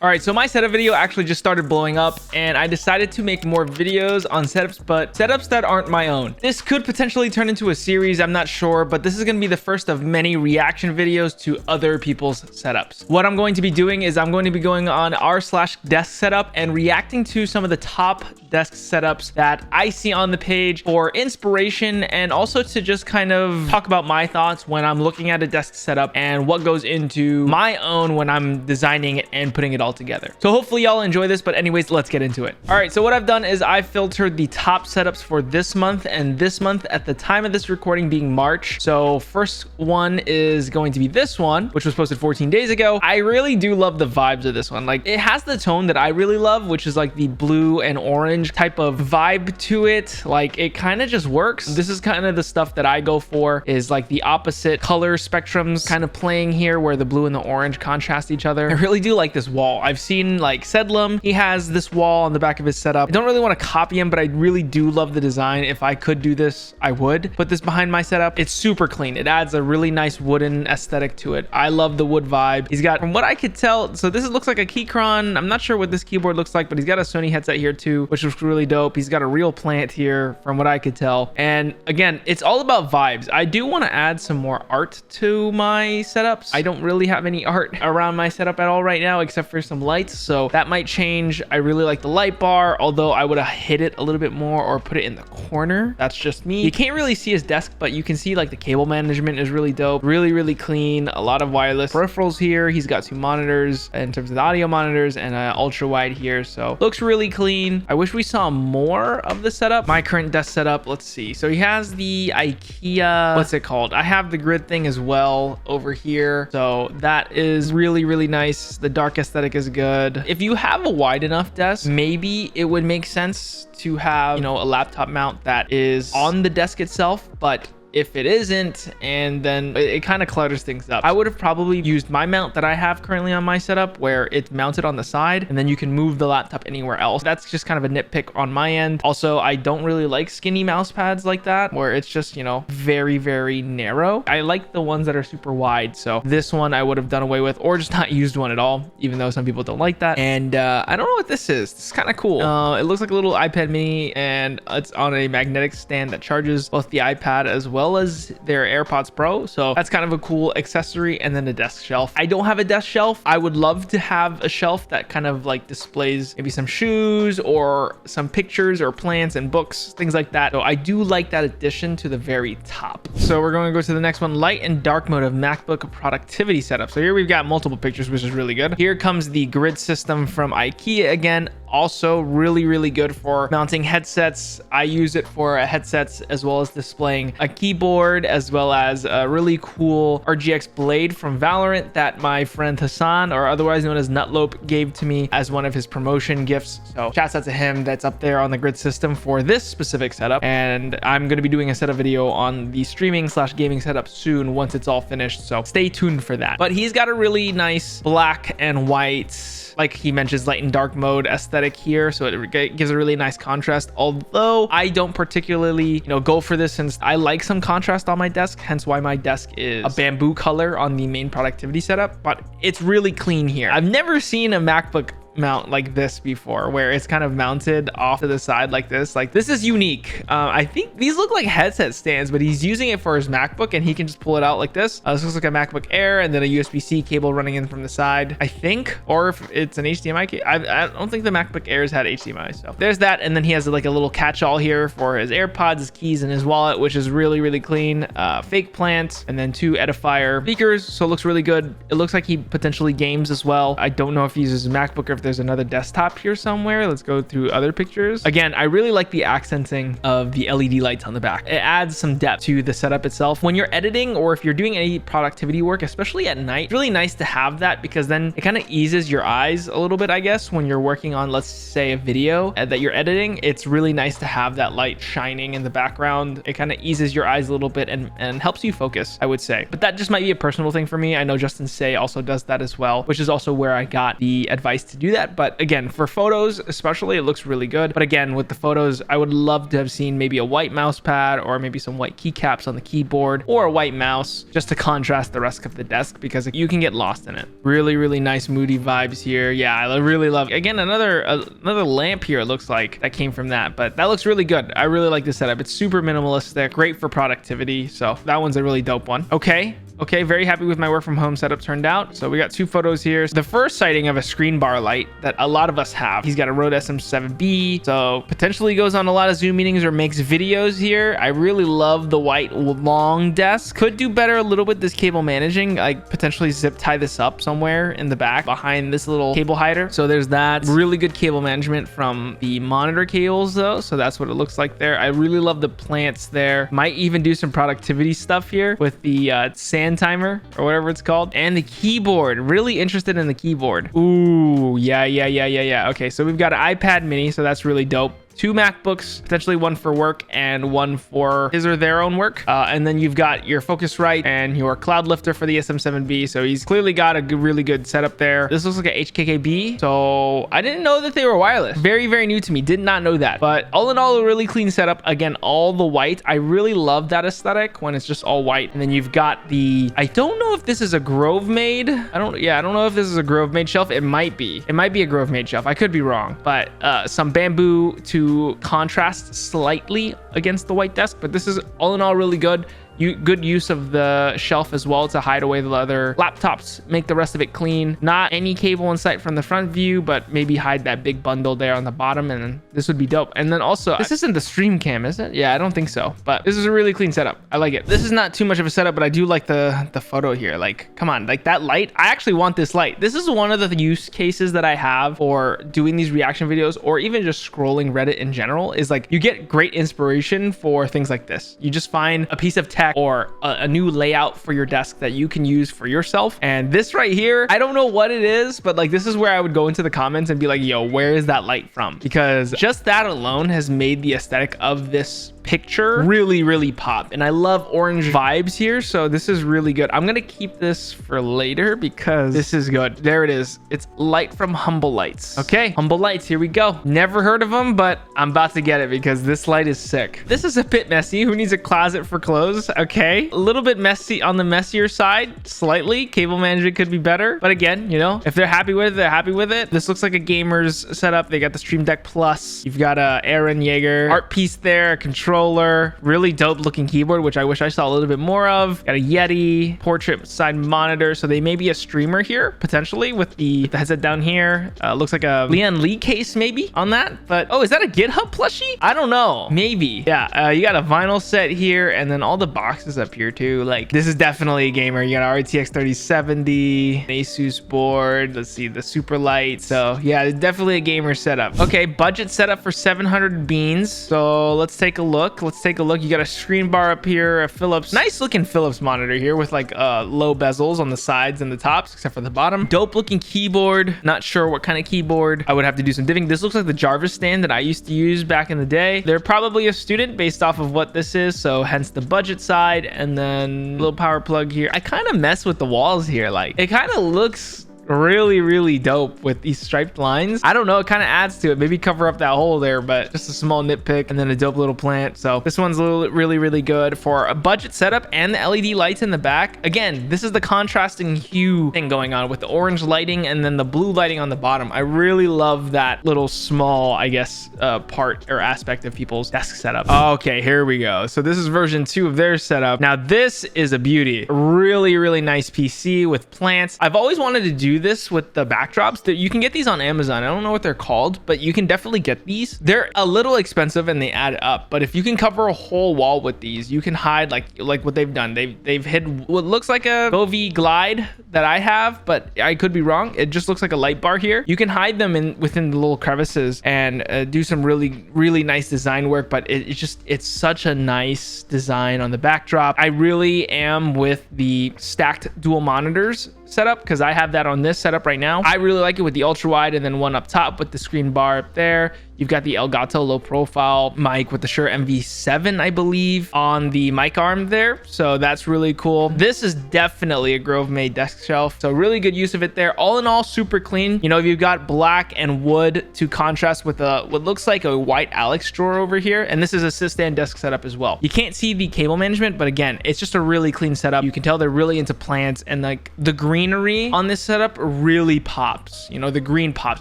All right, so my setup video actually just started blowing up and I decided to make more videos on setups, but setups that aren't my own. This could potentially turn into a series, I'm not sure, but this is going to be the first of many reaction videos to other people's setups. What I'm going to be doing is I'm going to be going on r/desk setup and reacting to some of the top desk setups that I see on the page for inspiration, and also to just kind of talk about my thoughts when I'm looking at a desk setup and what goes into my own when I'm designing it and putting it all together. So hopefully y'all enjoy this, but anyways, let's get into it. All right, so what I've done is I filtered the top setups for this month, and this month at the time of this recording being March. So first one is going to be this one, which was posted 14 days ago. I really do love the vibes of this one. Like, it has the tone that I really love, which is like the blue and orange type of vibe to it. Like, it kind of just works. This is kind of the stuff that I go for, is like the opposite color spectrums kind of playing here, where the blue and the orange contrast each other. I really do like this wall. I've seen like Sedlum, he has this wall on the back of his setup. I don't really want to copy him, but I really do love the design. If I could do this, I would put this behind my setup. It's super clean. It adds a really nice wooden aesthetic to it. I love the wood vibe. He's got, from what I could tell, so this looks like a Keychron. I'm not sure what this keyboard looks like, but he's got a Sony headset here too, which looks really dope. He's got a real plant here from what I could tell. And again, it's all about vibes. I do want to add some more art to my setups. I don't really have any art around my setup at all right now, except for some lights, so that might change. I really like the light bar, although I would have hid it a little bit more or put it in the corner. That's just me. You can't really see his desk, but you can see like the cable management is really dope. Really clean. A lot of wireless peripherals here. He's got 2 monitors in terms of the audio monitors and an ultra wide here, so looks really clean. I wish we saw more of the setup. My current desk setup, let's see. So he has the IKEA, what's it called? I have the grid thing as well over here, so that is really nice. The dark aesthetic is good. If you have a wide enough desk, maybe it would make sense to have, you know, a laptop mount that is on the desk itself, but if it isn't, and then it kind of clutters things up. I would have probably used my mount that I have currently on my setup, where it's mounted on the side and then you can move the laptop anywhere else. That's just kind of a nitpick on my end. Also, I don't really like skinny mouse pads like that, where it's just, you know, very narrow. I like the ones that are super wide. So this one I would have done away with, or just not used one at all, even though some people don't like that. And I don't know what this is. It's kind of cool. It looks like a little iPad mini, and it's on a magnetic stand that charges both the iPad as well as their AirPods Pro. So that's kind of a cool accessory. And then a desk shelf. I don't have a desk shelf. I would love to have a shelf that kind of like displays maybe some shoes or some pictures or plants and books, things like that. So I do like that addition to the very top. So we're going to go to the next one, light and dark mode of MacBook productivity setup. So here we've got multiple pictures, which is really good. Here comes the grid system from IKEA again. Also really good for mounting headsets. I use it for headsets as well as displaying a keyboard, as well as a really cool RGX blade from Valorant that my friend Hassan, or otherwise known as Nutlope, gave to me as one of his promotion gifts. So shouts out to him. That's up there on the grid system for this specific setup, and I'm going to be doing a setup video on the streaming/gaming setup soon once it's all finished, so stay tuned for that. But he's got a really nice black and white, like he mentions, light and dark mode aesthetic here, so it gives a really nice contrast. Although I don't particularly, you know, go for this, since I like some contrast on my desk, hence why my desk is a bamboo color on the main productivity setup. But it's really clean here. I've never seen a MacBook mount like this before, where it's kind of mounted off to the side like this. Like, this is unique. I think these look like headset stands, but he's using it for his MacBook and he can just pull it out like this. This looks like a MacBook Air, and then a USB-C cable running in from the side, I think, or if it's an HDMI cable. I don't think the MacBook Airs had HDMI, so there's that. And then he has like a little catch-all here for his AirPods, his keys, and his wallet, which is really clean. Fake plant, and then 2 Edifier speakers, so it looks really good. It looks like he potentially games as well. I don't know if he uses a MacBook or if there's another desktop here somewhere. Let's go through other pictures. Again, I really like the accenting of the LED lights on the back. It adds some depth to the setup itself. When you're editing, or if you're doing any productivity work, especially at night, it's really nice to have that, because then it kind of eases your eyes a little bit, I guess, when you're working on, let's say, a video that you're editing. It's really nice to have that light shining in the background. It kind of eases your eyes a little bit and helps you focus, I would say. But that just might be a personal thing for me. I know Justin Say also does that as well, which is also where I got the advice to do that. But again, for photos especially, it looks really good. But again, with the photos, I would love to have seen maybe a white mouse pad or maybe some white keycaps on the keyboard or a white mouse just to contrast the rest of the desk, because you can get lost in it. Really nice moody vibes here. Yeah, I really love, again, another lamp here, it looks like that came from that, but that looks really good. I really like this setup. It's super minimalistic, great for productivity. So that one's a really dope one. Okay, very happy with my work from home setup turned out. So we got 2 photos here. The first sighting of a screen bar light that a lot of us have. He's got a Rode SM7B, so potentially goes on a lot of Zoom meetings or makes videos here. I really love the white long desk. Could do better a little bit this cable managing. Like potentially zip tie this up somewhere in the back behind this little cable hider. So there's that. Really good cable management from the monitor cables though. So that's what it looks like there. I really love the plants there. Might even do some productivity stuff here with the sand timer or whatever it's called, and the keyboard. Really interested in the keyboard. Ooh, yeah. Okay, so we've got an iPad mini, so that's really dope. 2 MacBooks, potentially one for work and one for his or their own work. And then you've got your Focusrite and your cloud lifter for the SM7B. So he's clearly got a really good setup there. This looks like a HKKB. So I didn't know that they were wireless. Very new to me. Did not know that. But all in all, a really clean setup. Again, all the white. I really love that aesthetic when it's just all white. And then you've got the, I don't know if this is a Grove made. I don't know if this is a Grove made shelf. It might be. It might be a Grove made shelf. I could be wrong. But some bamboo to contrast slightly against the white desk, but this is all in all really good. Good use of the shelf as well to hide away the other laptops, make the rest of it clean. Not any cable in sight from the front view, but maybe hide that big bundle there on the bottom, and then this would be dope. And then also, this isn't the stream cam, is it? Yeah, I don't think so, but this is a really clean setup. I like it. This is not too much of a setup, but I do like the photo here. Like, come on, like that light. I actually want this light. This is one of the use cases that I have for doing these reaction videos, or even just scrolling Reddit in general, is like you get great inspiration for things like this. You just find a piece of tech or a new layout for your desk that you can use for yourself. And this right here, I don't know what it is, but like this is where I would go into the comments and be like, yo, where is that light from? Because just that alone has made the aesthetic of this picture really pop. And I love orange vibes here, so this is really good. I'm gonna keep this for later because this is good. There it is. It's light from Humble Lights. Okay, Humble Lights, here we go. Never heard of them, but I'm about to get it because this light is sick. This is a bit messy. Who needs a closet for clothes? Okay, a little bit messy on the messier side, slightly. Cable management could be better, but again, you know, if they're happy with it, they're happy with it. This looks like a gamer's setup. They got the Stream Deck Plus. You've got a Aaron Yeager art piece there, a controller, really dope looking keyboard, which I wish I saw a little bit more of. Got a Yeti portrait side monitor, so they may be a streamer here potentially with the headset down here. Looks like a Leon Lee case maybe on that, but oh, is that a GitHub plushie? I don't know, maybe. Yeah, you got a vinyl set here, and then all the boxes up here too. Like, this is definitely a gamer. You got an RTX 3070, Asus board. Let's see, the super light. So yeah, it's definitely a gamer setup. Okay, budget setup for 700 beans. So let's take a look. You got a screen bar up here, a Philips, nice looking Philips monitor here with like low bezels on the sides and the tops, except for the bottom. Dope looking keyboard. Not sure what kind of keyboard. I would have to do some diving. This looks like the Jarvis stand that I used to use back in the day. They're probably a student based off of what this is, so hence the budget side. And then a little power plug here. I kind of mess with the walls here. Like, it kind of looks really dope with these striped lines. I don't know, it kind of adds to it. Maybe cover up that hole there, but just a small nitpick. And then a dope little plant. So this one's really good for a budget setup, and the LED lights in the back. Again, this is the contrasting hue thing going on with the orange lighting and then the blue lighting on the bottom. I really love that little small, I guess, part or aspect of people's desk setup. Okay, here we go. So this is version 2 of their setup. Now this is a beauty. Really nice PC with plants. I've always wanted to do this with the backdrops. That you can get these on Amazon. I don't know what they're called, but you can definitely get these. They're a little expensive and they add up, but if you can cover a whole wall with these, you can hide like what they've done. They've hid what looks like a Govee Glide that I have, but I could be wrong. It just looks like a light bar here. You can hide them within the little crevices and do some really nice design work, but it's such a nice design on the backdrop. I really am with the stacked dual monitors setup because I have that on this setup right now. I really like it with the ultra wide and then one up top with the screen bar up there. You've got the Elgato low profile mic with the Shure MV7, I believe, on the mic arm there. So that's really cool. This is definitely a Grove made desk shelf. So really good use of it there. All in all, super clean. You know, you've got black and wood to contrast with what looks like a white Alex drawer over here. And this is a sit stand desk setup as well. You can't see the cable management, but again, it's just a really clean setup. You can tell they're really into plants, and like the greenery on this setup really pops. You know, the green pops,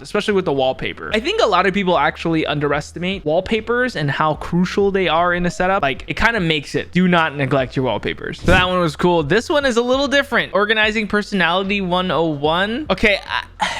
especially with the wallpaper. I think a lot of people actually underestimate wallpapers and how crucial they are in a setup. Like, it kind of makes it. Do not neglect your wallpapers. So that one was cool. This one is a little different. Organizing Personality 101. Okay,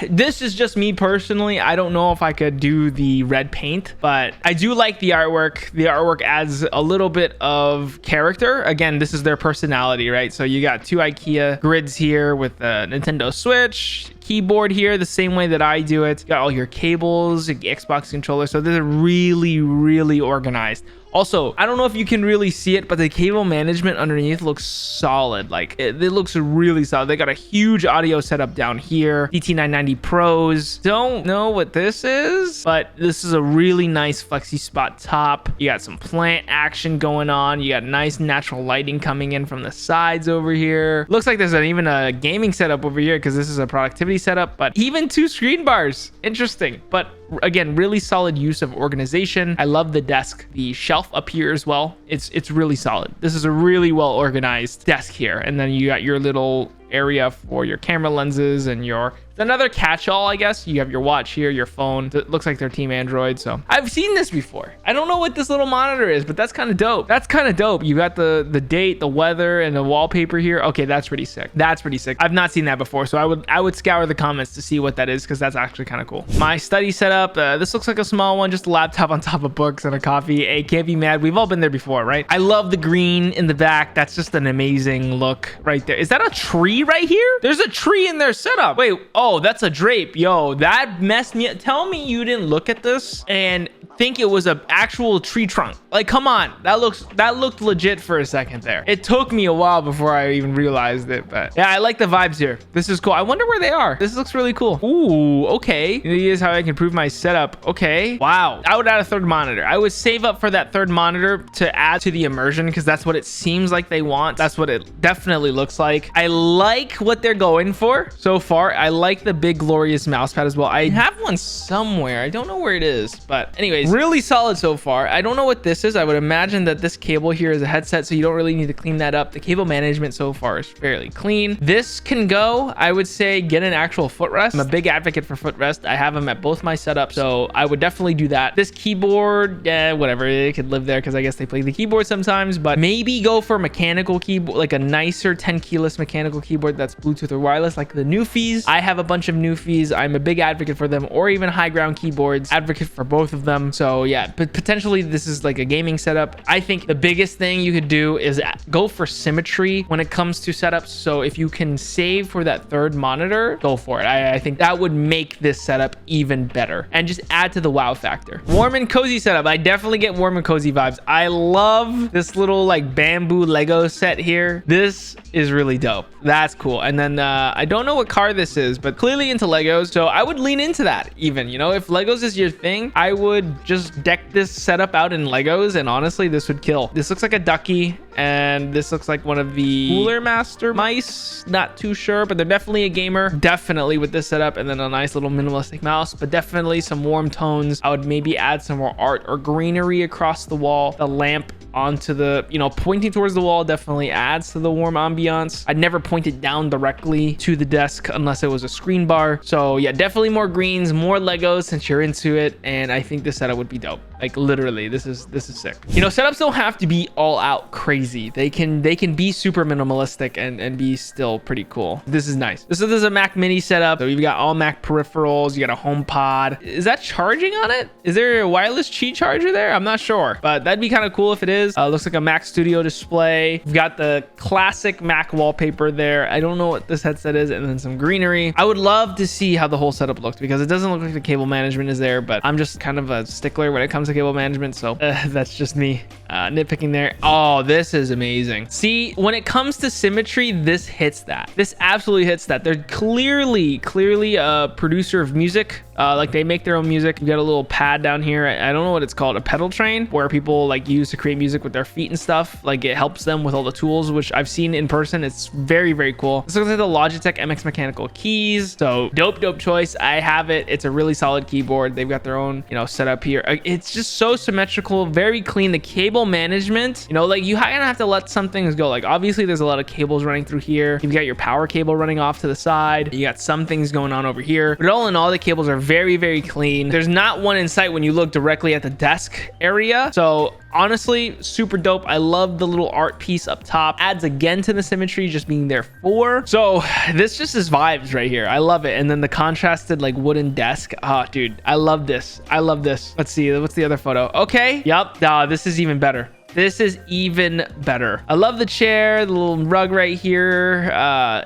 this is just me personally. I don't know if I could do the red paint, but I do like the artwork. The artwork adds a little bit of character. Again, this is their personality, right? So you got 2 IKEA grids here with a Nintendo Switch, keyboard here the same way that I do it. You got all your cables, your Xbox controller. So this is really organized. Also, I don't know if you can really see it, but the cable management underneath looks solid. Like, it looks really solid. They got a huge audio setup down here. DT990 Pros. Don't know what this is, but this is a really nice flexi spot top. You got some plant action going on. You got nice natural lighting coming in from the sides over here. Looks like there's even a gaming setup over here because this is a productivity setup, but even 2 screen bars. Interesting. But again, really solid use of organization. I love the desk, the shelf up here as well. It's really solid. This is a really well organized desk here. And then you got your little area for your camera lenses and your another catch-all, I guess. You have your watch here, your phone. It looks like they're Team Android. So I've seen this before. I don't know what this little monitor is, but that's kind of dope. That's kind of dope. You got the date, the weather, and the wallpaper here. Okay, that's pretty sick. That's pretty sick. I've not seen that before, so I would scour the comments to see what that is, because that's actually kind of cool. My study setup. This looks like a small one, just a laptop on top of books and a coffee. Hey, can't be mad. We've all been there before, right? I love the green in the back. That's just an amazing look right there. Is that a tree right here? There's a tree in their setup. Wait, oh, that's a drape. Yo, that messed me up. Tell me you didn't look at this and think it was an actual tree trunk. Like, come on. That looked legit for a second there. It took me a while before I even realized it, but yeah, I like the vibes here. This is cool. I wonder where they are. This looks really cool. Ooh, okay. Here's how I can improve my setup. Okay. Wow. I would add a third monitor. I would save up for that third monitor to add to the immersion, because that's what it seems like they want. That's what it definitely looks like. I like what they're going for so far. I like the big glorious mouse pad as well. I have one somewhere. I don't know where it is, but anyways, really solid so far. I don't know what this is. I would imagine that this cable here is a headset, so you don't really need to clean that up. The cable management so far is fairly clean. This can go, I would say, get an actual footrest. I'm a big advocate for footrest. I have them at both my setups, so I would definitely do that. This keyboard, whatever, it could live there because I guess they play the keyboard sometimes, but maybe go for a mechanical keyboard, like a nicer 10 keyless mechanical keyboard that's Bluetooth or wireless, like the Newfies. I have a bunch of Newfies. I'm a big advocate for them, or even high ground keyboards. Advocate for both of them. So yeah, but potentially this is like a gaming setup. I think the biggest thing you could do is go for symmetry when it comes to setups. So if you can save for that third monitor, go for it. I think that would make this setup even better and just add to the wow factor. Warm and cozy setup. I definitely get warm and cozy vibes. I love this little like bamboo Lego set here. This is really dope. That's cool. And then I don't know what car this is, but clearly into Legos. So I would lean into that even, you know, if Legos is your thing, I would just deck this setup out in Legos, and honestly, this would kill. This looks like a ducky, and this looks like one of the Cooler Master mice. Not too sure, but they're definitely a gamer. Definitely with this setup, and then a nice little minimalistic mouse, but definitely some warm tones. I would maybe add some more art or greenery across the wall. The lamp onto the, you know, pointing towards the wall definitely adds to the warm ambiance. I'd never point it down directly to the desk unless it was a screen bar. So yeah, definitely more greens, more Legos since you're into it, and I think this setup would be dope. Like literally, this is sick. You know, setups don't have to be all out crazy. They can be super minimalistic and be still pretty cool. This is nice. This is a Mac Mini setup. So you've got all Mac peripherals. You got a home pod. Is that charging on it? Is there a wireless Qi charger there? I'm not sure, but that'd be kind of cool if it is. Looks like a Mac Studio display. We've got the classic Mac wallpaper there. I don't know what this headset is, and then some greenery. I would love to see how the whole setup looks, because it doesn't look like the cable management is there, but I'm just kind of a stickler when it comes to cable management, so that's just me nitpicking there. Oh, this is amazing. See, when it comes to symmetry, this hits that. This absolutely hits that. They're clearly a producer of music Like they make their own music. You got a little pad down here. I don't know what it's called, a pedal train, where people like use to create music with their feet and stuff. Like it helps them with all the tools, which I've seen in person. It's very, very cool. This looks like the Logitech MX Mechanical keys. So dope choice. I have it. It's a really solid keyboard. They've got their own, setup here. It's just so symmetrical, very clean. The cable management, like you kind of have to let some things go. Like obviously there's a lot of cables running through here. You've got your power cable running off to the side. You got some things going on over here, but all in all, the cables are very, very clean. There's not one in sight when you look directly at the desk area. So honestly, super dope. I love the little art piece up top. Adds again to the symmetry just being there for. So this just is vibes right here. I love it. And then the contrasted like wooden desk. Oh, dude, I love this. I love this. Let's see. What's the other photo? Okay. Yep. This is even better. This is even better. I love the chair, the little rug right here,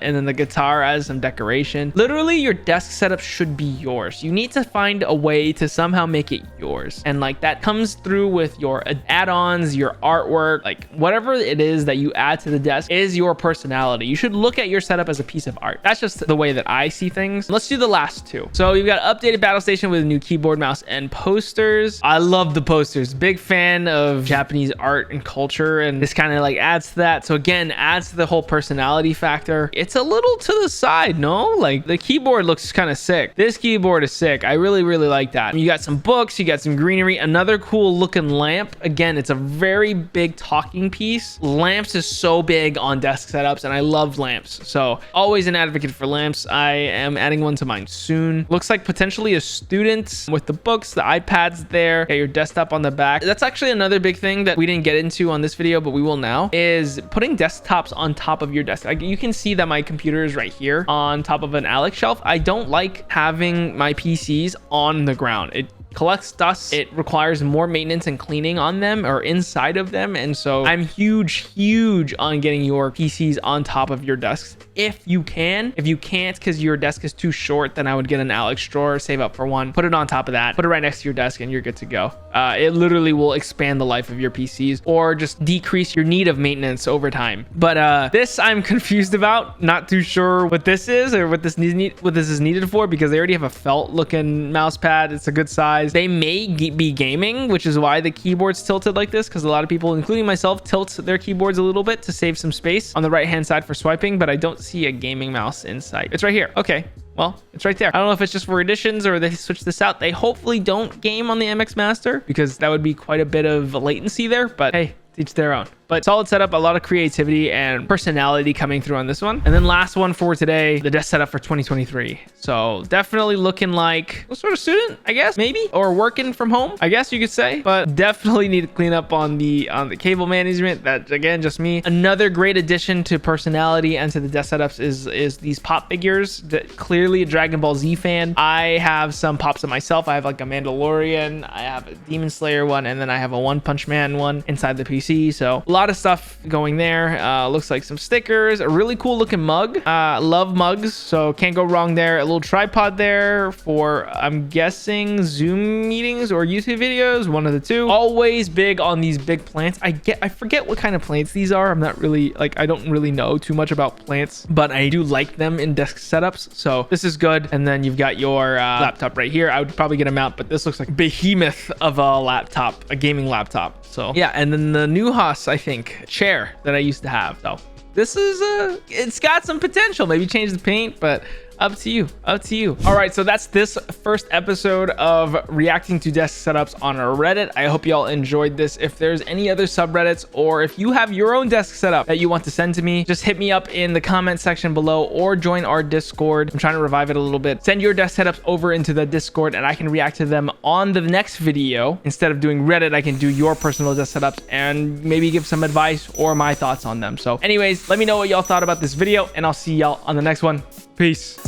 and then the guitar as some decoration. Literally, your desk setup should be yours. You need to find a way to somehow make it yours. And like that comes through with your add-ons, your artwork, like whatever it is that you add to the desk is your personality. You should look at your setup as a piece of art. That's just the way that I see things. Let's do the last two. So you've got updated battle station with a new keyboard, mouse, and posters. I love the posters. Big fan of Japanese art and culture, and this kind of like adds to that. So again, adds to the whole personality factor. It's a little to the side, no? Like the keyboard looks kind of sick. This keyboard is sick. I really like that. You got some books, you got some greenery, another cool looking lamp. Again, it's a very big talking piece. Lamps is so big on desk setups, and I love lamps. So always an advocate for lamps. I am adding one to mine soon. Looks like potentially a student with the books, the iPads there. Got your desktop on the back. That's actually another big thing that we didn't get into on this video, but we will now, is putting desktops on top of your desk. Like you can see that my computer is right here on top of an Alex shelf. I don't like having my PCs on the ground. It collects dust. It requires more maintenance and cleaning on them or inside of them. And so I'm huge on getting your PCs on top of your desks if you can. If you can't because your desk is too short, then I would get an Alex drawer, save up for one, put it on top of that, put it right next to your desk, and you're good to go. It literally will expand the life of your PCs or just decrease your need of maintenance over time. But this I'm confused about. Not too sure what this is or what this is needed for, because they already have a felt looking mouse pad. It's a good size. They may be gaming, which is why the keyboard's tilted like this, because a lot of people, including myself, tilt their keyboards a little bit to save some space on the right hand side for swiping, but I don't see a gaming mouse in sight. It's right here. Okay. Well, it's right there. I don't know if it's just for editions or they switch this out. They hopefully don't game on the MX Master, because that would be quite a bit of latency there, but hey, each their own. But solid setup, a lot of creativity and personality coming through on this one. And then last one for today, the desk setup for 2023. So definitely looking like a sort of student, I guess, maybe, or working from home, I guess you could say. But definitely need to clean up on the cable management. That again, just me. Another great addition to personality and to the desk setups is these pop figures. That clearly a Dragon Ball Z fan. I have some pops of myself. I have like a Mandalorian, I have a Demon Slayer one, and then I have a One Punch Man one inside the PC. So a lot of stuff going there. Looks like some stickers, a really cool looking mug. Love mugs, so can't go wrong there. A little tripod there for, I'm guessing, Zoom meetings or YouTube videos, one of the two. Always big on these big plants. I forget what kind of plants these are. I'm not really, like, I don't really know too much about plants, but I do like them in desk setups, so this is good. And then you've got your laptop right here. I would probably get a mount, but this looks like a behemoth of a laptop, a gaming laptop. So yeah, and then the new Haas, I think, chair that I used to have. So this is it's got some potential. Maybe change the paint, but up to you. All right, so that's this first episode of reacting to desk setups on Reddit. I hope y'all enjoyed this. If there's any other subreddits, or if you have your own desk setup that you want to send to me, just hit me up in the comment section below or join our Discord. I'm trying to revive it a little bit. Send your desk setups over into the Discord and I can react to them on the next video. Instead of doing Reddit, I can do your personal desk setups and maybe give some advice or my thoughts on them. So anyways, let me know what y'all thought about this video, and I'll see y'all on the next one. Peace.